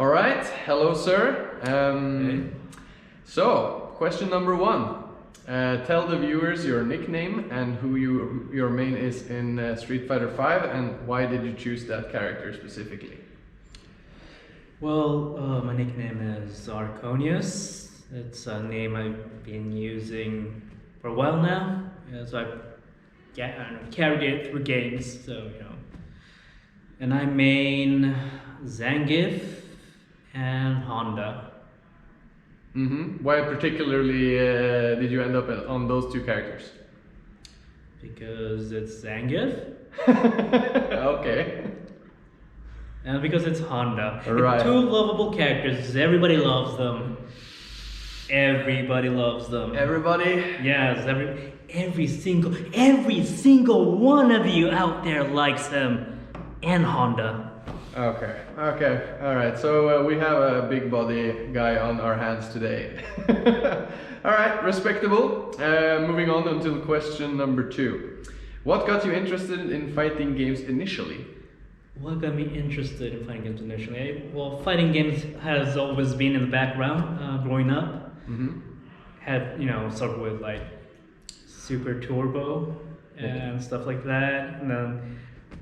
All right, hello, sir. So, question number one. Tell the viewers your nickname and who your main is in Street Fighter V, and why did you choose that character specifically? Well, my nickname is Arkonios. It's a name I've been using for a while now. So I've carried it through games, so you know. And I main Zangief and Honda. Mm-hmm. Why particularly did you end up on those two characters? Because it's Zangief. Okay. And because it's Honda. Right. Two lovable characters. Everybody loves them. Everybody loves them. Everybody? Yes, every single one of you out there likes them. And Honda. Okay, all right. So we have a big body guy on our hands today. All right, respectable. Moving on until question number two. What got you interested in fighting games initially? What got me interested in fighting games initially? Well, fighting games has always been in the background growing up. Mm-hmm. Had, started with like Super Turbo and stuff like that. And then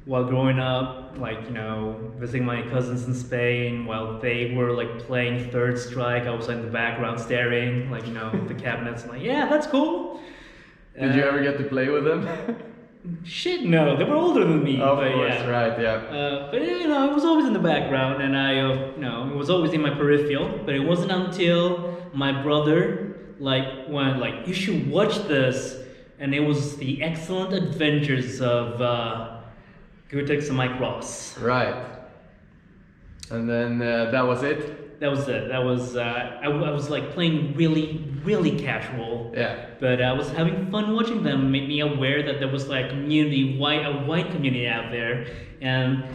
while growing up, visiting my cousins in Spain, while they were like playing Third Strike, I was in the background staring, the cabinets. I'm like, yeah, that's cool. Did you ever get to play with them? Shit, no, they were older than me. Of course, yeah. Right, yeah. But it was always in the background, and it was always in my peripheral. But it wasn't until my brother went you should watch this, and it was the excellent adventures of GreyFawkes and Mike Ross. Right. And then that was it? That was it. That was I was playing really casual. Yeah. But I was having fun watching them. It made me aware that there was a white community out there, and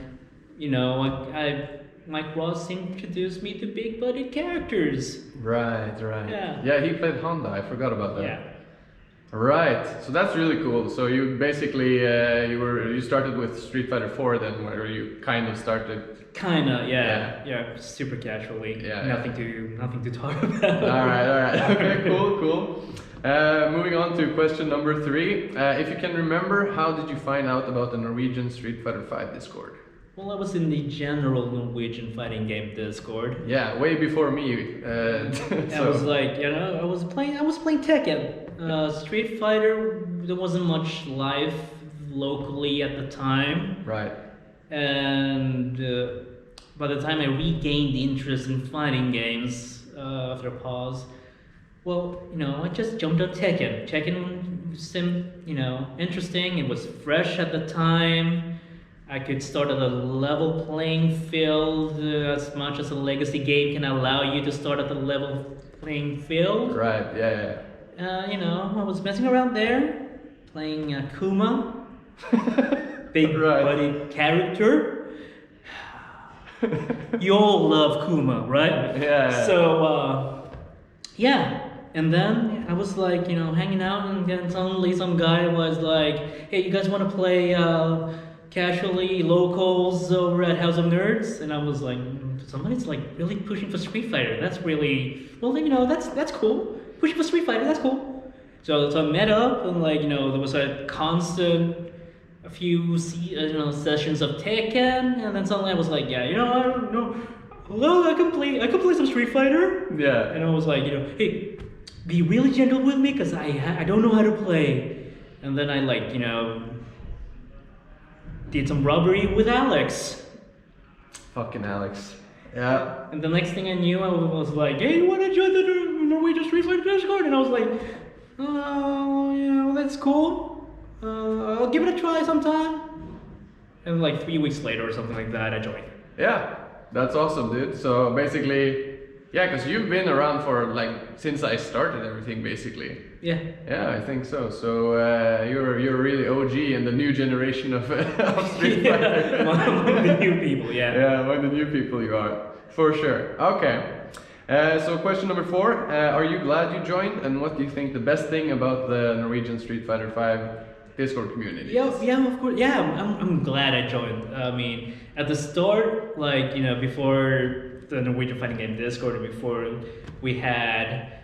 Mike Ross introduced me to big-bodied characters. Right. Yeah, he played Honda. I forgot about that. Yeah. Right, so that's really cool. So you basically you started with Street Fighter 4 then, where you kind of started. Kinda, yeah, super casually. Yeah. Nothing to talk about. All right. Okay, cool. Moving on to question number 3. If you can remember, how did you find out about the Norwegian Street Fighter 5 Discord? Well, I was in the general Norwegian fighting game Discord. Yeah, way before me. I was I was playing Tekken. Street Fighter, there wasn't much life locally at the time. Right. And by the time I regained interest in fighting games after a pause, I just jumped on Tekken. Tekken seemed, interesting. It was fresh at the time. I could start at a level playing field as much as a legacy game can allow you to start at a level playing field. Right, yeah. I was messing around there, playing Kuma, big buddy character. You all love Kuma, right? Yeah. So, and then I was hanging out, and then suddenly some guy was like, hey, you guys want to play casually locals over at House of Nerds? And I was like, somebody's really pushing for Street Fighter. That's really, that's cool. Pushing for Street Fighter, that's cool. So I met up, and there was a few sessions of Tekken, and then suddenly I was like, I don't know, hello, I can play some Street Fighter. Yeah. And I was like, hey, be really gentle with me, cause I don't know how to play. And then I did some robbery with Alex. Fucking Alex. Yeah. And the next thing I knew, I was like, hey, you wanna join the Norwegian Street Fighter Discord? And I was like, that's cool. I'll give it a try sometime. And 3 weeks later or something like that, I joined. Yeah, that's awesome, dude. So basically, yeah, because you've been around for since I started everything, basically. Yeah. Yeah, I think so. So you're really OG in the new generation of Street Fighter. Among the new people, yeah. Yeah, among the new people you are, for sure. Okay. So question number 4, are you glad you joined, and what do you think the best thing about the Norwegian Street Fighter 5 Discord community is? Yeah, of course. Yeah, I'm glad I joined. I mean, at the start, before the Norwegian fighting game Discord before we had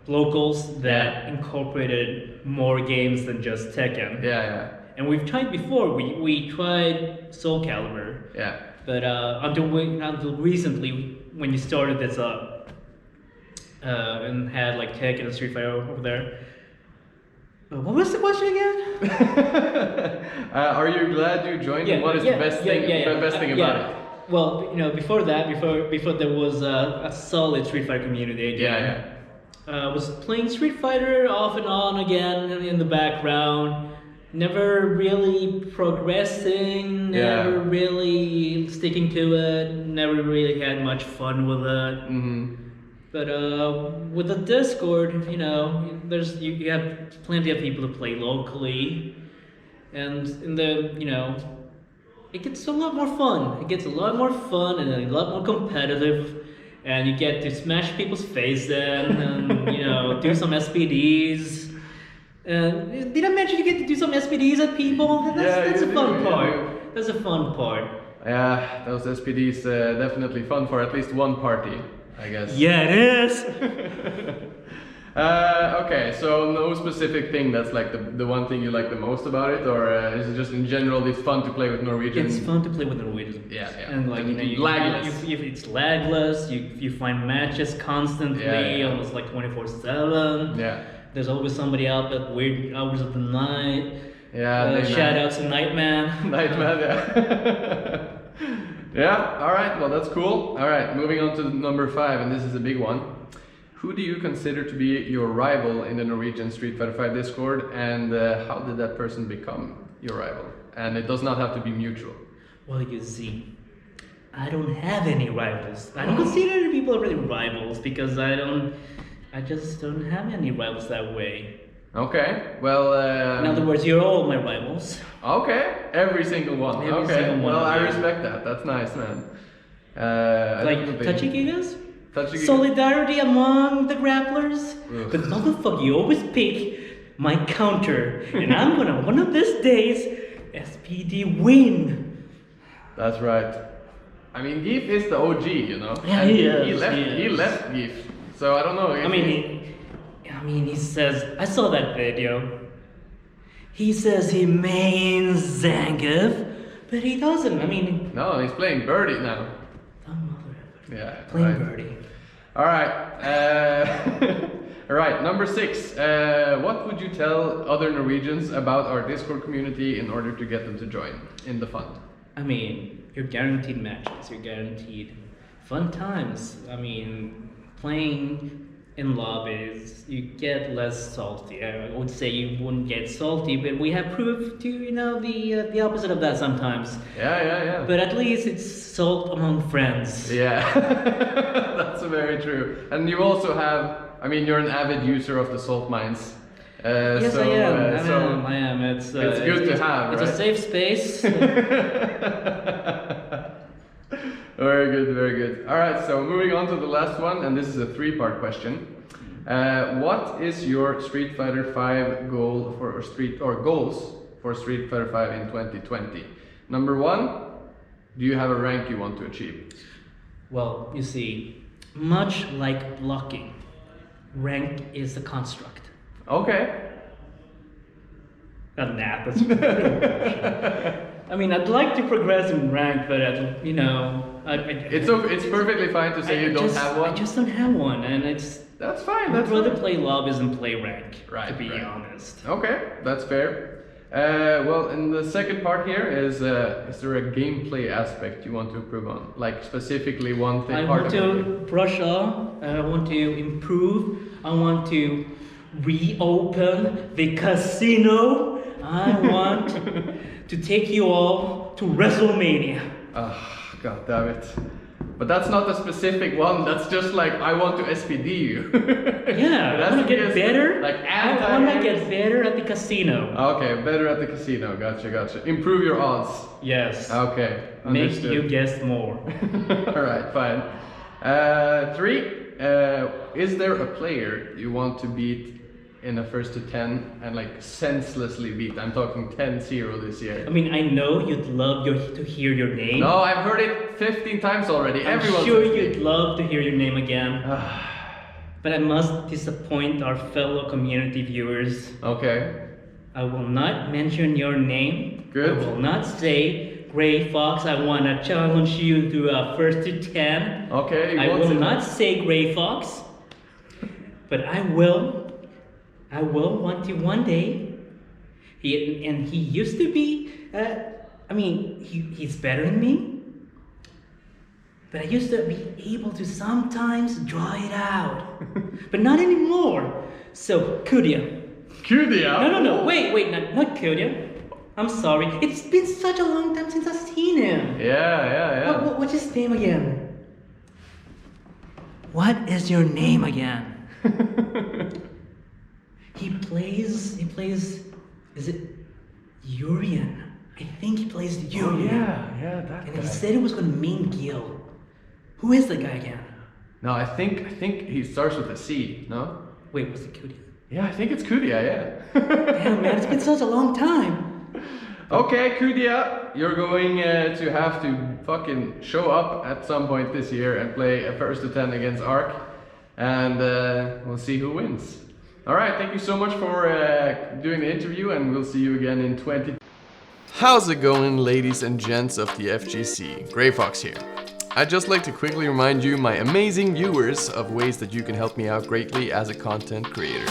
locals that incorporated more games than just Tekken. Yeah. And we've tried before. We tried Soul Calibur. Yeah. But until recently, when you started this up and had like Tekken and Street Fighter over there. What was the question again? Are you glad you joined? What is the best thing about it? Well, you know, before that, before there was a solid Street Fighter community again. Was playing Street Fighter off and on again in the background. Never really progressing, never really sticking to it, never really had much fun with it. Mm-hmm. But with the Discord, you know, you have plenty of people to play locally, and it gets a lot more fun. It gets a lot more fun and a lot more competitive, and you get to smash people's face in, and do some SPDs. Did I mention you get to do some SPDs at people? That's a fun part. That's a fun part. Yeah, those SPDs definitely fun for at least one party, I guess. Yeah, it is. Okay, so no specific thing that's like the one thing you like the most about it, or is it just in general it's fun to play with Norwegian? It's fun to play with Norwegian. Yeah. And like lagless. It's lagless. You find matches constantly, almost like 24/7. Yeah. There's always somebody out at weird hours of the night. Yeah. Shout out to Nightman. Nightman, yeah. Yeah, alright, well that's cool. Alright, moving on to number 5, and this is a big one. Who do you consider to be your rival in the Norwegian Street Fighter 5 Discord, and how did that person become your rival? And it does not have to be mutual. Well, you see, I don't have any rivals. I don't consider people really rivals because I just don't have any rivals that way. Okay, well... in other words, you're all my rivals. Okay, every single one. Well, I respect that. That's nice, man. Like touchy gigas? Touchy gigas? Solidarity among the grapplers? Ugh. But motherfucker, you always pick my counter. And I'm gonna, one of these days, SPD win. That's right. I mean, Geef is the OG, you know? Yeah, and he is. He left Geef. So I don't know. He says, I saw that video. He says he mains Zangief, but he doesn't. No, he's playing Birdie now. Oh, mother. Yeah. Playing Birdie. Alright. Alright, number 6. What would you tell other Norwegians about our Discord community in order to get them to join in the fund? You're guaranteed matches, you're guaranteed fun times. Playing in lobbies, you get less salty. I would say you wouldn't get salty, but we have proof to the opposite of that sometimes. Yeah. But at least it's salt among friends. Yeah, that's very true. And you also have, you're an avid user of the salt mines. Yes, I am. It's good to have. It's right? a safe space. Very good. Alright, so moving on to the last one, and this is a 3-part question. What is your Street Fighter 5 goal goals for Street Fighter 5 in 2020? Number 1, do you have a rank you want to achieve? Well, you see, much like blocking, rank is a construct. Okay. That's I'd like to progress in rank, but it's perfectly fine to say you don't have one. I just don't have one, and that's fine. I'd rather play lobbies than play rank. Right. To be honest. Okay, that's fair. Well, in the second part here is there a gameplay aspect you want to improve on, like specifically one thing? I want to brush up. I want to improve. I want to reopen the casino. I want to take you all to WrestleMania. God damn it. But that's not a specific one, that's just like, I want to SPD you. Yeah, I want to get better. I want to get better at the casino. Okay, better at the casino, gotcha. Improve your odds. Yes. Okay, understood. Make you guess more. Alright, fine. 3, is there a player you want to beat in a first to 10 and like senselessly beat. I'm talking 10-0 this year. I mean, I know you'd love to hear your name. No, I've heard it 15 times already. I'm sure you'd love to hear your name again. But I must disappoint our fellow community viewers. Okay. I will not mention your name. Good. I will not say, GreyFawkes, I want to challenge you to a first to 10. Okay. I will not say GreyFawkes, but I will want to one day. He used to be, I mean, he's better than me. But I used to be able to sometimes draw it out. But not anymore. So, Kudia. Kudia? No. Wait, not Kudia. I'm sorry. It's been such a long time since I've seen him. Yeah. What's his name again? What is your name again? He plays, is it Urian? I think he plays Urian. Oh, yeah, that And guy. he said it was gonna main Gil. Who is the guy again? No, I think he starts with a C, no? Wait, was it Kudia? Yeah, I think it's Kudia, yeah. Damn, man, it's been such a long time. Okay, Kudia, you're going to have to fucking show up at some point this year and play a first to 10 against Ark, and we'll see who wins. All right, thank you so much for doing the interview, and we'll see you again in 20. How's it going, ladies and gents of the FGC? GreyFawkes here. I'd just like to quickly remind you, my amazing viewers, of ways that you can help me out greatly as a content creator.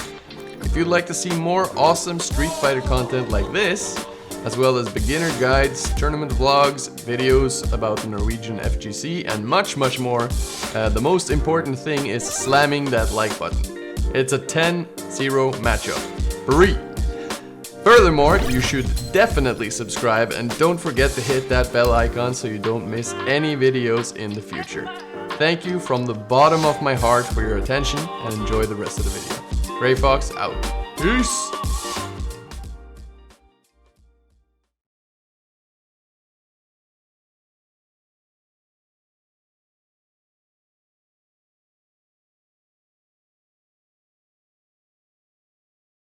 If you'd like to see more awesome Street Fighter content like this, as well as beginner guides, tournament vlogs, videos about the Norwegian FGC, and much more, the most important thing is slamming that like button. It's a 10-0 matchup. Free! Furthermore, you should definitely subscribe and don't forget to hit that bell icon so you don't miss any videos in the future. Thank you from the bottom of my heart for your attention and enjoy the rest of the video. GreyFawkes out. Peace!